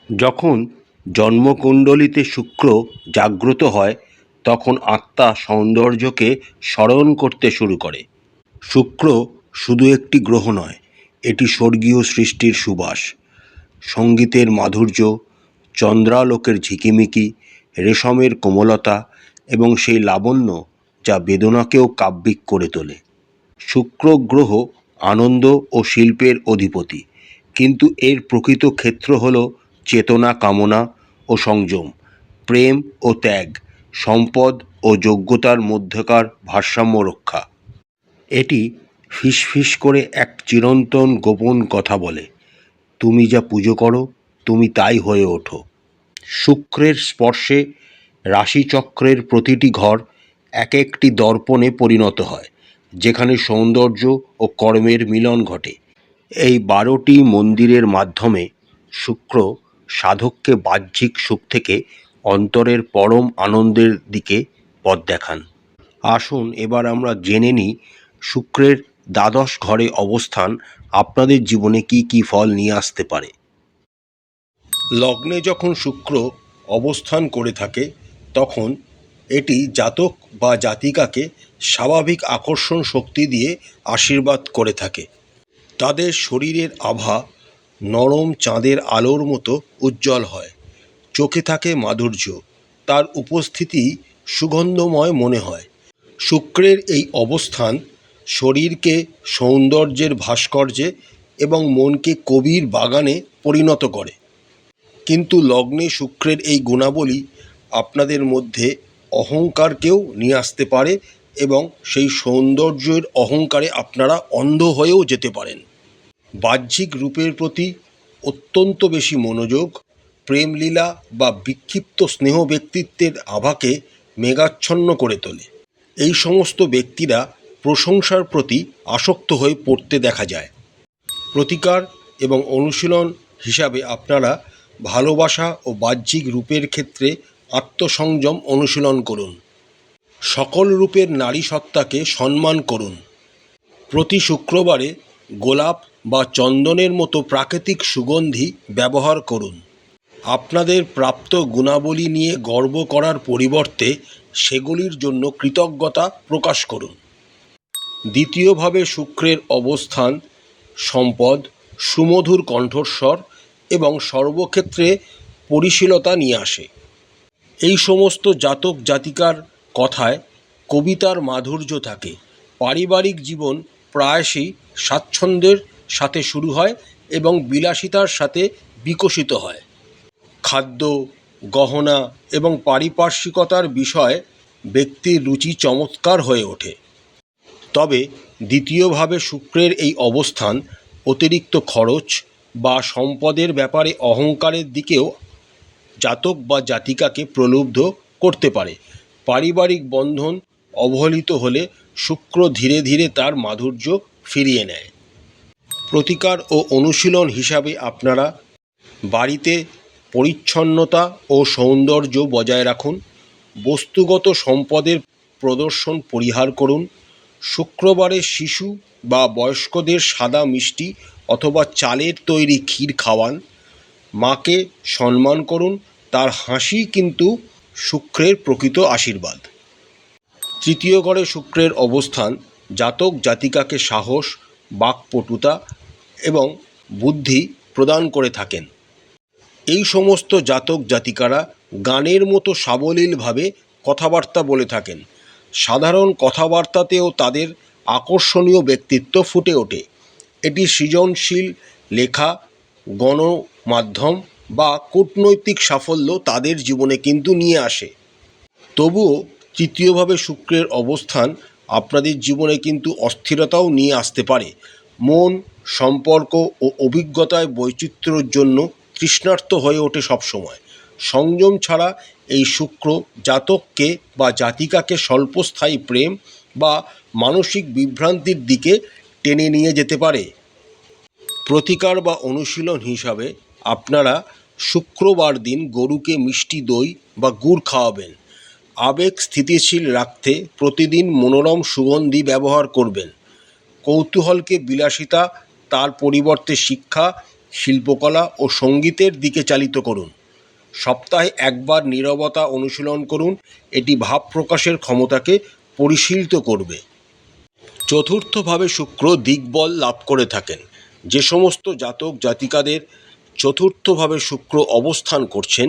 যখন জন্মকুণ্ডলিতে শুক্র জাগ্রত হয় তখন আত্মা সৌন্দর্যকে স্মরণ করতে শুরু করে। শুক্র শুধু একটি গ্রহ নয়, এটি স্বর্গীয় সৃষ্টির সুবাস, সঙ্গীতের মাধুর্য, চন্দ্রালোকের ঝিকিমিকি, রেশমের কোমলতা এবং সেই লাবণ্য যা বেদনাকেও কাব্যিক করে তোলে। শুক্র গ্রহ আনন্দ ও শিল্পের অধিপতি, কিন্তু এর প্রকৃত ক্ষেত্র হল চেতনা, কামনা ও সংযম, প্রেম ও ত্যাগ, সম্পদ ও যোগ্যতার মধ্যকার ভারসাম্য রক্ষা। এটি ফিসফিস করে এক চিরন্তন গোপন কথা বলে, তুমি যা পুজো করো তুমি তাই হয়ে ওঠো। শুক্রের স্পর্শে রাশিচক্রের প্রতিটি ঘর এক একটি দর্পণে পরিণত হয়, যেখানে সৌন্দর্য ও কর্মের মিলন ঘটে। এই 12টি মন্দিরের মাধ্যমে শুক্র সাধককে বাহ্যিক সুখ থেকে অন্তরের পরম আনন্দের দিকে পথ দেখান। আসুন এবার আমরা জেনে নিই শুক্রের দ্বাদশ ঘরে অবস্থান আপনাদের জীবনে কি কি ফল নিয়ে আসতে পারে। লগ্নে যখন শুক্র অবস্থান করে থাকে তখন এটি জাতক বা জাতিকাকে স্বাভাবিক আকর্ষণ শক্তি দিয়ে আশীর্বাদ করে থাকে। তাদের শরীরের আভা নরম চাঁদের আলোর মতো উজ্জ্বল হয়, চোখে থাকে মাধুর্য, তার উপস্থিতি সুগন্ধময় মনে হয়। শুক্রের এই অবস্থান শরীরকে সৌন্দর্যের ভাস্কর্যে এবং মনকে কবির বাগানে পরিণত করে। কিন্তু লগ্নে শুক্রের এই গুণাবলী আপনাদের মধ্যে অহংকারকেও নিয়ে আসতে পারে এবং সেই সৌন্দর্যের অহংকারে আপনারা অন্ধ হয়েও যেতে পারেন। বাহ্যিক রূপের প্রতি অত্যন্ত বেশি মনোযোগ, প্রেমলীলা বা বিক্ষিপ্ত স্নেহ ব্যক্তিত্বের আভাকে মেঘাচ্ছন্ন করে তোলে। এই সমস্ত ব্যক্তিরা প্রশংসার প্রতি আসক্ত হয়ে পড়তে দেখা যায়। প্রতিকার এবং অনুশীলন হিসাবে আপনারা ভালোবাসা ও বাহ্যিক রূপের ক্ষেত্রে আত্মসংযম অনুশীলন করুন। সকল রূপের নারী সত্তাকে সম্মান করুন। প্রতি শুক্রবারে গোলাপ বা চন্দনের মতো প্রাকৃতিক সুগন্ধি ব্যবহার করুন। আপনাদের প্রাপ্ত গুণাবলী নিয়ে গর্ব করার পরিবর্তে সেগুলির জন্য কৃতজ্ঞতা প্রকাশ করুন। দ্বিতীয়ভাবে শুক্রের অবস্থান সম্পদ, সুমধুর কণ্ঠস্বর এবং সর্বক্ষেত্রে পরিশীলতা নিয়ে আসে। এই সমস্ত জাতক জাতিকার কথায় কবিতার মাধুর্য থাকে। পারিবারিক জীবন প্রায়শই স্বাচ্ছন্দ্যের সাথে শুরু হয় এবং বিলাসিতার সাথে বিকশিত হয়। খাদ্য, গহনা এবং পারিপার্শ্বিকতার বিষয়ে ব্যক্তির রুচি চমৎকার হয়ে ওঠে। তবে দ্বিতীয়ভাবে শুক্রের এই অবস্থান অতিরিক্ত খরচ বা সম্পদের ব্যাপারে অহংকারের দিকেও জাতক বা জাতিকাকে প্রলুব্ধ করতে পারে। পারিবারিক বন্ধন অবহেলিত হলে শুক্র ধীরে ধীরে তার মাধুর্য ফিরিয়ে নেয়। প্রতিকার ও অনুশীলন হিসাবে আপনারা বাড়িতে পরিচ্ছন্নতা ও সৌন্দর্য বজায় রাখুন। বস্তুগত সম্পদের প্রদর্শন পরিহার করুন। শুক্রবারে শিশু বা বয়স্কদের সাদা মিষ্টি অথবা চালের তৈরি ক্ষীর খাওয়ান। মাকে সম্মান করুন, তার হাসি কিন্তু শুক্রের প্রকৃত আশীর্বাদ। তৃতীয় ঘরে শুক্রের অবস্থান জাতক জাতিকাকে সাহস, বাকপটুতা এবং বুদ্ধি প্রদান করে থাকেন। এই সমস্ত জাতক জাতিকারা গানের মতো সাবলীলভাবে কথাবার্তা বলে থাকেন। সাধারণ কথাবার্তাতেও তাদের আকর্ষণীয় ব্যক্তিত্ব ফুটে ওঠে। এটি সৃজনশীল লেখা, গণমাধ্যম বা কূটনৈতিক সাফল্য তাদের জীবনে কিন্তু নিয়ে আসে। তবুও তৃতীয়ভাবে শুক্রের অবস্থান আপনাদের জীবনে কিন্তু অস্থিরতাও নিয়ে আসতে পারে। মন, সম্পর্ক ও অভিজ্ঞতায় বৈচিত্র্যের জন্য তৃষ্ণার্ত হয়ে ওঠে সবসময়। সংযম ছাড়া এই শুক্র জাতককে বা জাতিকাকে স্বল্পস্থায়ী প্রেম বা মানসিক বিভ্রান্তির দিকে টেনে নিয়ে যেতে পারে। প্রতিকার বা অনুশীলন হিসাবে আপনারা শুক্রবার দিন গরুকে মিষ্টি দই বা গুড় খাওয়াবেন। আবেগ স্থিতিশীল রাখতে প্রতিদিন মনোরম সুগন্ধি ব্যবহার করবেন। কৌতূহলকে বিলাসিতা, তার পরিবর্তে শিক্ষা শিল্পকলা ও সঙ্গীতের দিকে চালিত করুন। সপ্তাহে একবার নীরবতা অনুশীলন করুন, এটি ভাব প্রকাশের ক্ষমতাকে পরিশীলিত করবে। চতুর্থভাবে শুক্র দিগ্বল লাভ করে থাকেন। যে সমস্ত জাতক জাতিকাদের চতুর্থভাবে শুক্র অবস্থান করছেন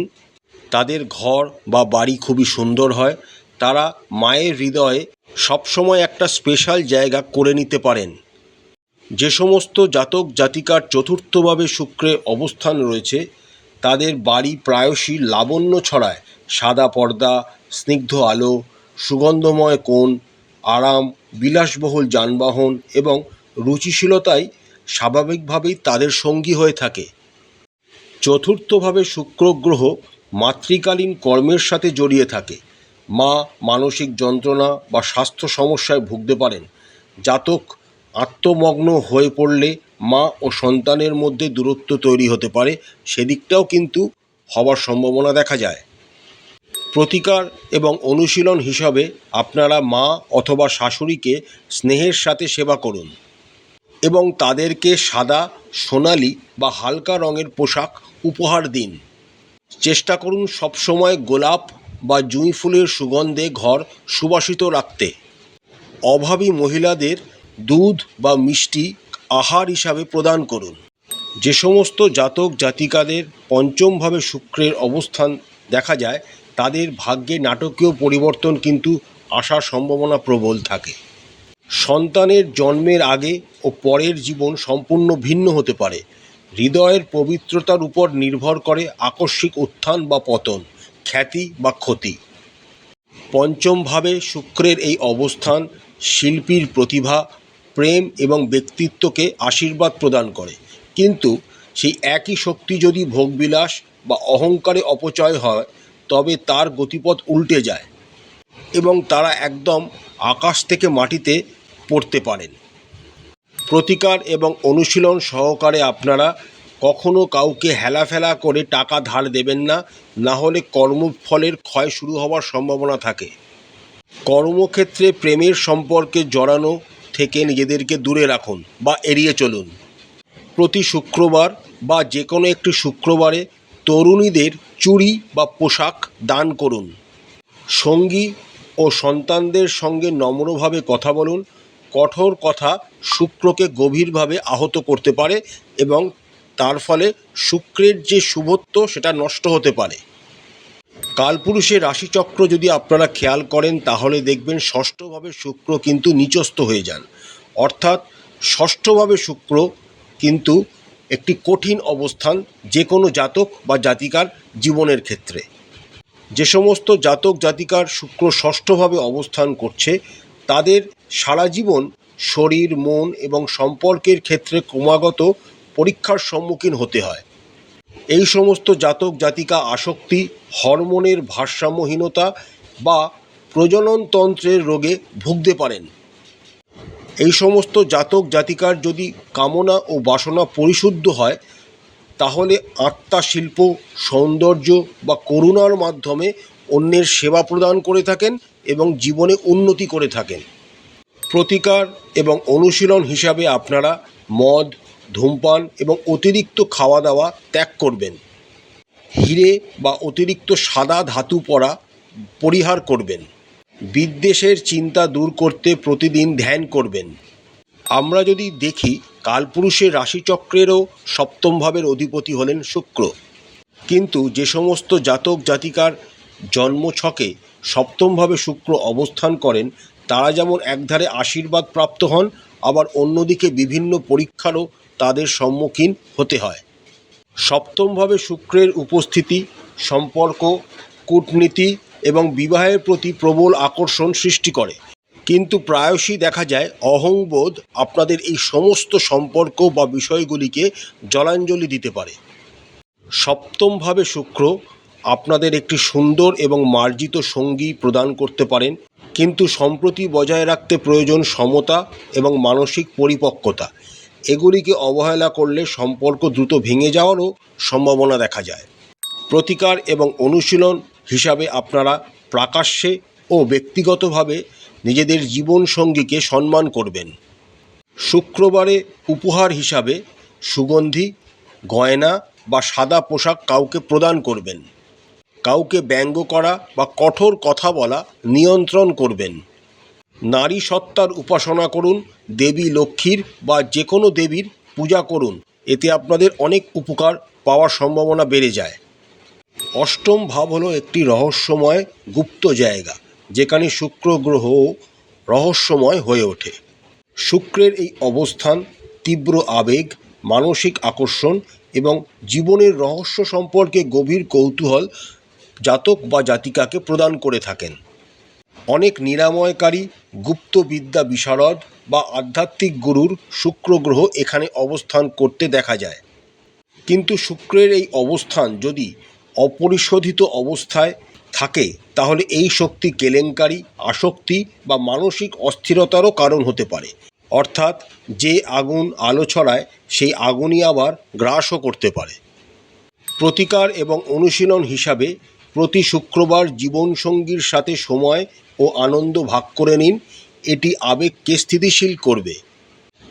তাদের ঘর বা বাড়ি খুবই সুন্দর হয়। তারা মায়ের হৃদয়ে সবসময় একটা স্পেশাল জায়গা করে নিতে পারেন। যে সমস্ত জাতক জাতিকার চতুর্থভাবে শুক্রের অবস্থান রয়েছে তাদের বাড়ি প্রায়শই লাবণ্য ছড়ায়। সাদা পর্দা, স্নিগ্ধ আলো, সুগন্ধময় কোণ, আরাম, বিলাসবহুল যানবাহন এবং রুচিশীলতাই স্বাভাবিকভাবেই তাদের সঙ্গী হয়ে থাকে। চতুর্থভাবে শুক্র গ্রহ মাতৃকালীন কর্মের সাথে জড়িয়ে থাকে। মা মানসিক যন্ত্রণা বা স্বাস্থ্য সমস্যায় ভুগতে পারেন। জাতক আত্মমগ্ন হয়ে পড়লে মা ও সন্তানের মধ্যে দূরত্ব তৈরি হতে পারে, সেদিকটাও কিন্তু হওয়ার সম্ভাবনা দেখা যায়। প্রতিকার এবং অনুশীলন হিসাবে আপনারা মা অথবা শাশুড়িকে স্নেহের সাথে সেবা করুন এবং তাদেরকে সাদা, সোনালি বা হালকা রঙের পোশাক উপহার দিন। চেষ্টা করুন সবসময় গোলাপ বা জুঁই ফুলের সুগন্ধে ঘর সুবাসিত রাখতে। অভাবী মহিলাদের দুধ বা মিষ্টি আহার হিসাবে প্রদান করুন। যে সমস্ত জাতক জাতিকাদের পঞ্চমভাবে শুক্রের অবস্থান দেখা যায় তাদের ভাগ্যে নাটকীয় পরিবর্তন কিন্তু আসার সম্ভাবনা প্রবল থাকে। সন্তানের জন্মের আগে ও পরের জীবন সম্পূর্ণ ভিন্ন হতে পারে। হৃদয়ের পবিত্রতার উপর নির্ভর করে আকস্মিক উত্থান বা পতন, খ্যাতি বা ক্ষতি। পঞ্চমভাবে শুক্রের এই অবস্থান শিল্পীর প্রতিভা, প্রেম এবং ব্যক্তিত্বকে আশীর্বাদ প্রদান করে, কিন্তু সেই একই শক্তি যদি ভোগবিলাস বা অহংকারে অপচয় হয় তবে তার গতিপথ উল্টে যায় এবং তারা একদম আকাশ থেকে মাটিতে পড়তে পারেন। প্রতিকার এবং অনুশীলন সহকারে আপনারা কখনো কাউকে হেলাফেলা করে টাকা ধার দেবেন না, না হলে কর্মফলের ক্ষয় শুরু হওয়ার সম্ভাবনা থাকে। কর্মক্ষেত্রে প্রেমের সম্পর্কে জড়ানো থেকে নিজেদেরকে দূরে রাখুন বা এড়িয়ে চলুন। প্রতি শুক্রবার বা যে কোনো একটি শুক্রবারে তরুণীদের চুড়ি বা পোশাক দান করুন। সঙ্গী ও সন্তানদের সঙ্গে নম্রভাবে কথা বলুন। কঠোর কথা শুক্রকে গভীরভাবে আহত করতে পারে এবং তার ফলে শুক্রের যে শুভত্ব সেটা নষ্ট হতে পারে। কালপুরুষের রাশিচক্র যদি আপনারা খেয়াল করেন তাহলে দেখবেন ষষ্ঠভাবে শুক্র কিন্তু নিচস্থ হয়ে যান, অর্থাৎ ষষ্ঠভাবে শুক্র কিন্তু একটি কঠিন অবস্থান যে কোনো জাতক বা জাতিকার জীবনের ক্ষেত্রে। যে সমস্ত জাতক জাতিকার শুক্র ষষ্ঠভাবে অবস্থান করছে তাদের সারা জীবন শরীর, মন এবং সম্পর্কের ক্ষেত্রে ক্রমাগত পরীক্ষার সম্মুখীন হতে হয়। এই সমস্ত জাতক জাতিকা আসক্তি, হরমোনের ভারসাম্যহীনতা বা প্রজননতন্ত্রের রোগে ভুগতে পারেন। এই সমস্ত জাতক জাতিকার যদি কামনা ও বাসনা পরিশুদ্ধ হয় তাহলে আত্মা শিল্প, সৌন্দর্য বা করুণার মাধ্যমে অন্যের সেবা প্রদান করে থাকেন এবং জীবনে উন্নতি করে থাকেন। প্রতিকার এবং অনুশীলন হিসাবে আপনারা মদ, ধূমপান এবং অতিরিক্ত খাওয়া দাওয়া ত্যাগ করবেন। হিরে বা অতিরিক্ত সাদা ধাতু পরা পরিহার করবেন। বিদ্বেষের চিন্তা দূর করতে প্রতিদিন ধ্যান করবেন। আমরা যদি দেখি কালপুরুষের রাশিচক্রেরও সপ্তম ভাবের অধিপতি হলেন শুক্র, কিন্তু যে সমস্ত জাতক জাতিকার জন্মছকে সপ্তমভাবে শুক্র অবস্থান করেন তারা যেমন একধারে আশীর্বাদ প্রাপ্ত হন, আবার অন্যদিকে বিভিন্ন পরীক্ষারও তাদের সম্মুখীন হতে হয়। সপ্তমভাবে শুক্রের উপস্থিতি সম্পর্ক, কূটনীতি এবং বিবাহের প্রতি প্রবল আকর্ষণ সৃষ্টি করে, কিন্তু প্রায়শই দেখা যায় অহংবোধ আপনাদের এই সমস্ত সম্পর্ক বা বিষয়গুলিকে জলাঞ্জলি দিতে পারে। সপ্তমভাবে শুক্র আপনাদের একটি সুন্দর এবং মার্জিত সঙ্গী প্রদান করতে পারেন, কিন্তু সম্প্রতি বজায় রাখতে প্রয়োজন সমতা এবং মানসিক পরিপক্কতা। এগুলিকে অবহেলা করলে সম্পর্ক দ্রুত ভেঙে যাওয়ারও সম্ভাবনা দেখা যায়। প্রতিকার এবং অনুশীলন হিসাবে আপনারা প্রকাশ্যে ও ব্যক্তিগতভাবে নিজেদের জীবনসঙ্গীকে সম্মান করবেন। শুক্রবারে উপহার হিসাবে সুগন্ধি, গয়না বা সাদা পোশাক কাউকে প্রদান করবেন। কাউকে ব্যঙ্গ করা বা কঠোর কথা বলা নিয়ন্ত্রণ করবেন। নারী সত্তার উপাসনা করুন, দেবী লক্ষ্মীর বা যে কোনো দেবীর পূজা করুন, এতে আপনাদের অনেক উপকার পাওয়ার সম্ভাবনা বেড়ে যায়। অষ্টম ভাব হলো একটি রহস্যময় গুপ্ত জায়গা, যেখানে শুক্র গ্রহ রহস্যময় হয়ে ওঠে। শুক্রের এই অবস্থান তীব্র আবেগ, মানসিক আকর্ষণ এবং জীবনের রহস্য সম্পর্কে গভীর কৌতূহল জাতক বা জাতিকাকে প্রদান করে থাকেন। অনেক নিরাময়কারী, গুপ্তবিদ্যা বিশারদ বা আধ্যাত্মিক গুরুর শুক্র গ্রহ এখানে অবস্থান করতে দেখা যায়। কিন্তু শুক্রের এই অবস্থান যদি অপরিশোধিত অবস্থায় থাকে, তাহলে এই শক্তি কেলেঙ্কারি, আসক্তি বা মানসিক অস্থিরতারও কারণ হতে পারে। অর্থাৎ যে আগুন আলো ছড়ায়, সেই আগুনই আবার গ্রাসও করতে পারে। প্রতিকার এবং অনুশীলন হিসাবে প্রতি শুক্রবার জীবনসঙ্গীর সাথে সময় ও আনন্দ ভাগ করে নিন। এটি আবেগকে স্থিতিশীল করবে।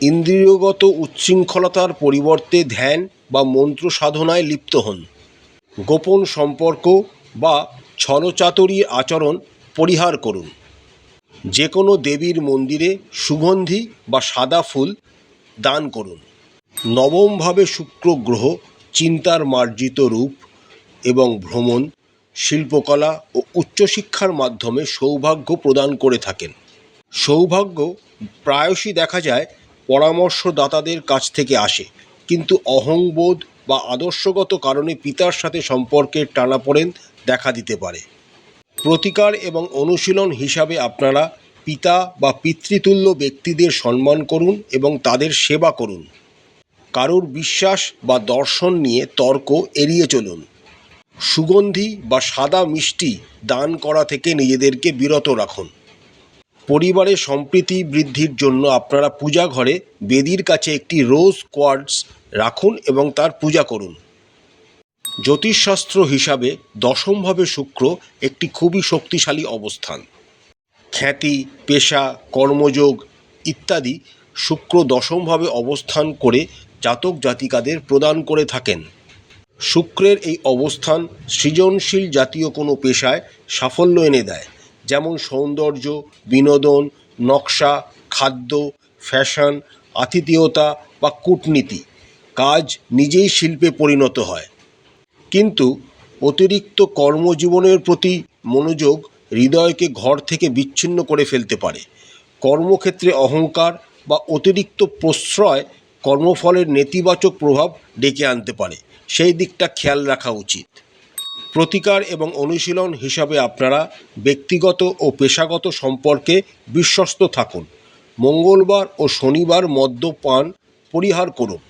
ইন্দ্রিয়গত উচ্ছৃঙ্খলতার পরিবর্তে ধ্যান বা মন্ত্র সাধনায় লিপ্ত হন। গোপন সম্পর্ক বা ছলচাতুরীর আচরণ পরিহার করুন। যে কোনো দেবীর মন্দিরে সুগন্ধি বা সাদা ফুল দান করুন। নবমভাবে শুক্র গ্রহ চিন্তার মার্জিত রূপ এবং ভ্রমণ, শিল্পকলা ও উচ্চশিক্ষার মাধ্যমে সৌভাগ্য প্রদান করে থাকেন। সৌভাগ্য প্রায়শই দেখা যায় পরামর্শদাতাদের কাছ থেকে আসে, কিন্তু অহংবোধ বা আদর্শগত কারণে পিতার সাথে সম্পর্কের টানাপোড়েন দেখা দিতে পারে। প্রতিকার এবং অনুশীলন হিসাবে আপনারা পিতা বা পিতৃতুল্য ব্যক্তিদের সম্মান করুন এবং তাদের সেবা করুন। কারুর বিশ্বাস বা দর্শন নিয়ে তর্ক এড়িয়ে চলুন। সুগন্ধি বা সাদা মিষ্টি দান করা থেকে নিজেদেরকে বিরত রাখুন। পরিবারে সম্প্রীতি বৃদ্ধির জন্য আপনারা পূজা ঘরে বেদির কাছে একটি রোজ কোয়ার্টজ রাখুন এবং তার পূজা করুন। জ্যোতিষশাস্ত্র হিসাবে দশমভাবে শুক্র একটি খুবই শক্তিশালী অবস্থান। খ্যাতি, পেশা, কর্মযোগ ইত্যাদি শুক্র দশমভাবে অবস্থান করে জাতক জাতিকাদের প্রদান করে থাকেন। শুক্রের এই অবস্থান সৃজনশীল জাতীয় কোনো পেশায় সাফল্য এনে দেয়, যেমন সৌন্দর্য, বিনোদন, নকশা, খাদ্য, ফ্যাশন, আতিথেয়তা বা কূটনীতি। কাজ নিজেই শিল্পে পরিণত হয়। কিন্তু অতিরিক্ত কর্মজীবনের প্রতি মনোযোগ হৃদয়কে ঘর থেকে বিচ্ছিন্ন করে ফেলতে পারে। কর্মক্ষেত্রে অহংকার বা অতিরিক্ত প্রশ্রয় কর্মফলের নেতিবাচক প্রভাব ডেকে আনতে পারে, সেই দিকটা খেয়াল রাখা উচিত। প্রতিকার এবং অনুশীলন হিসাবে আপনারা ব্যক্তিগত ও পেশাগত সম্পর্কে বিশ্বস্ত থাকুন। মঙ্গলবার ও শনিবার মদ্যপান পরিহার করুন।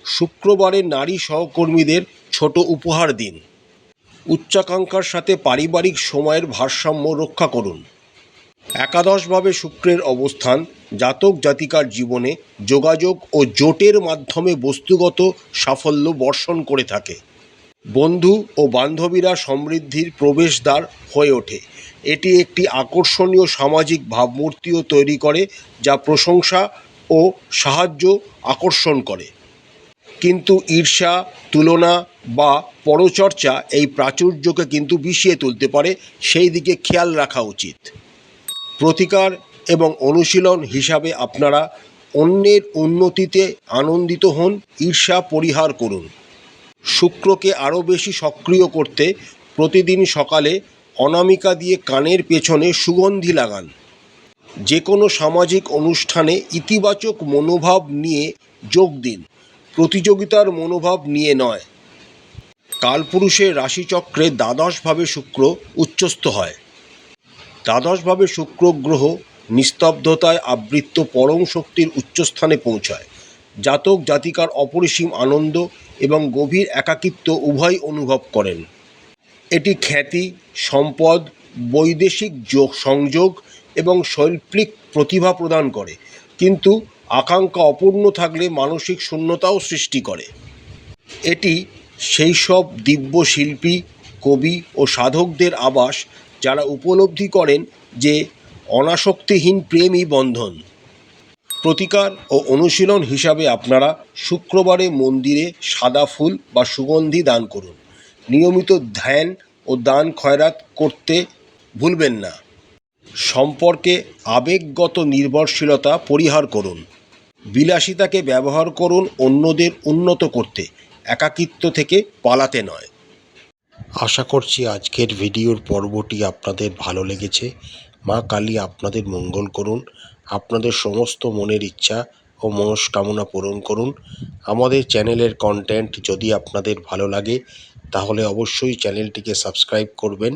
শুক্রবারে নারী সহকর্মীদের ছোট উপহার দিন। উচ্চাকাঙ্ক্ষার সাথে পারিবারিক সময়ের ভারসাম্য রক্ষা করুন। একাদশভাবে শুক্রের অবস্থান জাতক জাতিকার জীবনে যোগাযোগ ও জোটের মাধ্যমে বস্তুগত সাফল্য বর্ষণ করে থাকে। বন্ধু ও বান্ধবীরা সমৃদ্ধির প্রবেশদ্বার হয়ে ওঠে। এটি একটি আকর্ষণীয় সামাজিক ভাবমূর্তিও তৈরি করে, যা প্রশংসা ও সাহায্য আকর্ষণ করে। কিন্তু ঈর্ষা, তুলনা বা পরচর্চা এই প্রাচুর্যকে কিন্তু বিষিয়ে তুলতে পারে, সেই দিকে খেয়াল রাখা উচিত। প্রতিকার এবং অনুশীলন হিসাবে আপনারা অন্যের উন্নতিতে আনন্দিত হন, ঈর্ষা পরিহার করুন। শুক্রকে আরও বেশি সক্রিয় করতে প্রতিদিন সকালে অনামিকা দিয়ে কানের পেছনে সুগন্ধি লাগান। যে কোনো সামাজিক অনুষ্ঠানে ইতিবাচক মনোভাব নিয়ে যোগ দিন, প্রতিযোগিতার মনোভাব নিয়ে নয়। কালপুরুষের রাশিচক্রে দ্বাদশভাবে শুক্র উচ্চস্থ হয়। দ্বাদশভাবে শুক্র গ্রহ নিস্তব্ধতায় আবৃত পরম শক্তির উচ্চস্থানে পৌঁছায়। জাতক জাতিকার অপরিসীম আনন্দ এবং গভীর একাকিত্ব উভয় অনুভব করেন। এটি খ্যাতি, সম্পদ, বৈদেশিক সংযোগ এবং শৈল্পিক প্রতিভা প্রদান করে, কিন্তু আকাঙ্ক্ষা অপূর্ণ থাকলে মানসিক শূন্যতাও সৃষ্টি করে। এটি সেই সব দিব্য শিল্পী, কবি ও সাধকদের আবাস যারা উপলব্ধি করেন যে অনাসক্তিহীন প্রেমই বন্ধন। প্রতিকার ও অনুশীলন হিসাবে আপনারা শুক্রবারে মন্দিরে সাদা ফুল বা সুগন্ধি দান করুন। নিয়মিত ধ্যান ও দান খয়রাত করতে ভুলবেন না। সম্পর্কে আবেগগত নির্ভরশীলতা পরিহার করুন। বিলাসিতাকে ব্যবহার করুন অন্যদের উন্নত করতে, একাকিত্ব থেকে পালাতে নয়। আশা করছি আজকের ভিডিওর পর্বটি আপনাদের ভালো লেগেছে। মা কালী আপনাদের মঙ্গল করুন, আপনাদের সমস্ত মনের ইচ্ছা ও মনস্কামনা পূরণ করুন। আমাদের চ্যানেলের কন্টেন্ট যদি আপনাদের ভালো লাগে তাহলে অবশ্যই চ্যানেলটিকে সাবস্ক্রাইব করবেন।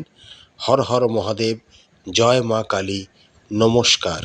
হর হর মহাদেব, জয় মা কালী, নমস্কার।